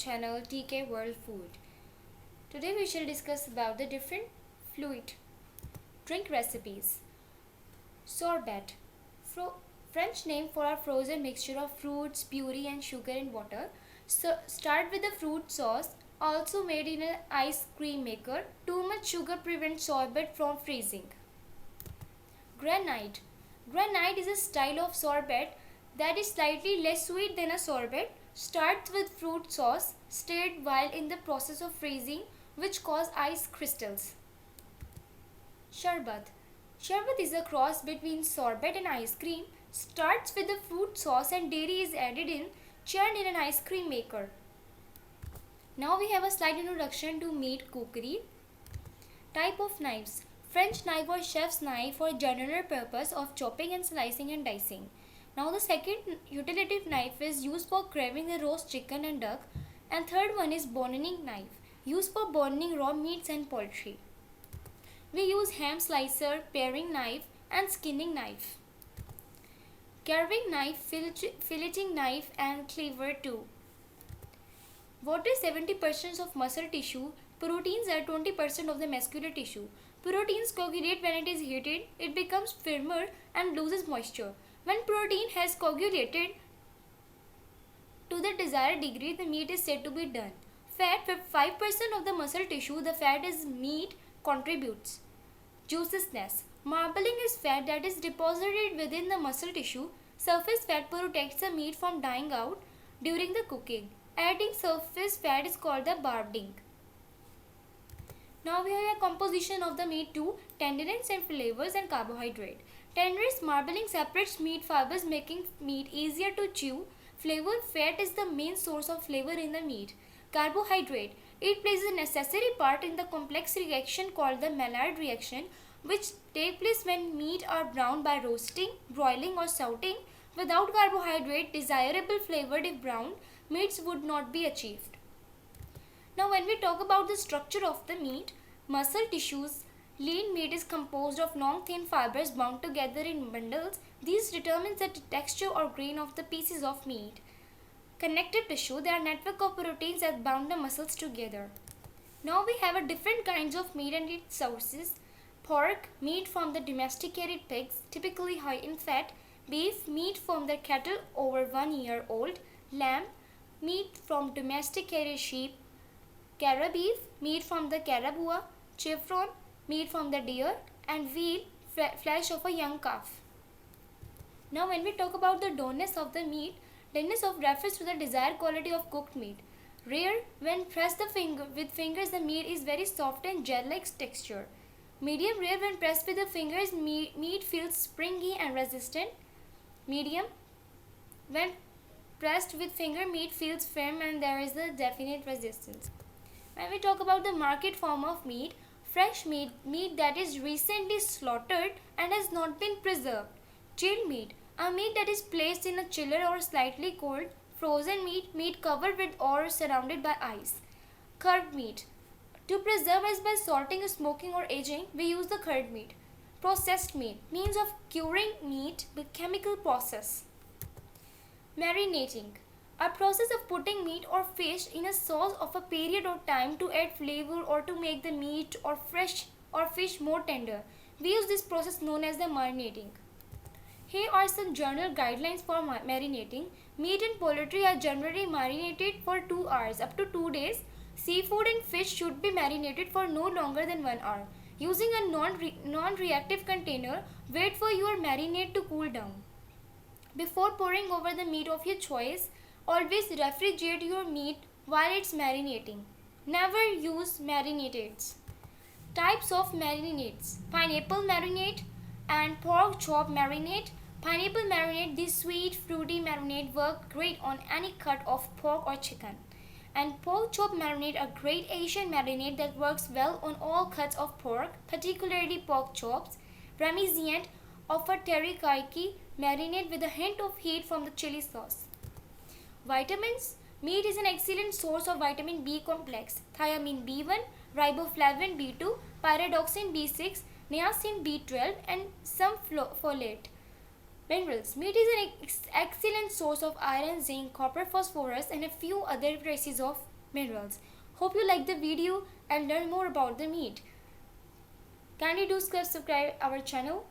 channel TK World Food. Today we shall discuss about the different fluid drink recipes. Sorbet, French name for a frozen mixture of fruits, puree and sugar and water. So start with the fruit sauce, also made in an ice cream maker. Too much sugar prevents sorbet from freezing. Granite. Granite is a style of sorbet that is slightly less sweet than a sorbet. Starts with fruit sauce, stirred while in the process of freezing, which cause ice crystals. Sharbat. Sharbat is a cross between sorbet and ice cream. Starts with the fruit sauce and dairy is added in, churned in an ice cream maker. Now we have a slight introduction to meat cookery. Type of knives. French knife or chef's knife for general purpose of chopping and slicing and dicing. Now the second utility knife is used for carving the roast chicken and duck, and third one is boning knife, used for boning raw meats and poultry. We use ham slicer, paring knife and skinning knife. Carving knife, filleting knife and cleaver too. Water is 70% of muscle tissue. Proteins are 20% of the muscular tissue. Proteins coagulate when it is heated. It becomes firmer and loses moisture. When protein has coagulated to the desired degree, the meat is said to be done. Fat, 5% of the muscle tissue, the fat is meat contributes. Juiciness. Marbling is fat that is deposited within the muscle tissue. Surface fat protects the meat from dying out during the cooking. Adding surface fat is called the barbing. Now we have a composition of the meat too: tenderness and flavors and carbohydrate. Tenderness, marbling separates meat fibers, making meat easier to chew. Flavor, fat is the main source of flavor in the meat. Carbohydrate, it plays a necessary part in the complex reaction called the Maillard reaction, which take place when meat are browned by roasting, broiling or sauteing. Without carbohydrate, desirable flavored if browned meats would not be achieved. Now when we talk about the structure of the meat, muscle tissues, lean meat is composed of long thin fibers bound together in bundles. These determines the texture or grain of the pieces of meat. Connective tissue, they are network of proteins that bound the muscles together. Now we have a different kinds of meat and its sources. Pork, meat from the domesticated pigs, typically high in fat. Beef, meat from the cattle over 1 year old. Lamb, meat from domesticated sheep. Cara beef, meat from the carabua. Chevron, meat from the deer. And veal, flesh of a young calf. Now when we talk about the doneness of the meat, doneness of refers to the desired quality of cooked meat. Rare, when pressed with fingers, the meat is very soft and gel-like texture. Medium rare, when pressed with the fingers, meat feels springy and resistant. Medium, when pressed with finger, meat feels firm and there is a definite resistance. When we talk about the market form of meat, fresh meat, meat that is recently slaughtered and has not been preserved. Chilled meat, a meat that is placed in a chiller or slightly cold. Frozen meat, meat covered with or surrounded by ice. Cured meat, to preserve as by salting, smoking or aging, we use the cured meat. Processed meat, means of curing meat with chemical process. Marinating, a process of putting meat or fish in a sauce of a period of time to add flavor or to make the meat or fish more tender. We use this process known as the marinating. Here are some general guidelines for marinating. Meat and poultry are generally marinated for 2 hours up to 2 days. Seafood and fish should be marinated for no longer than 1 hour. Using a non-reactive container, wait for your marinade to cool down. Before pouring over the meat of your choice, always refrigerate your meat while it's marinating. Never use marinades. Types of marinades: pineapple marinade and pork chop marinade. Pineapple marinade, this sweet fruity marinade, work great on any cut of pork or chicken. And pork chop marinade, a great Asian marinade that works well on all cuts of pork, particularly pork chops. Parmesan, of a teriyaki marinade with a hint of heat from the chili sauce. Vitamins, meat is an excellent source of vitamin B complex, thiamine B1, riboflavin B2, pyridoxine B6, niacin B12 and some folate. Minerals. Meat is an excellent source of iron, zinc, copper, phosphorus and a few other traces of minerals. Hope you like the video and learn more about the meat. Kindly do subscribe our channel.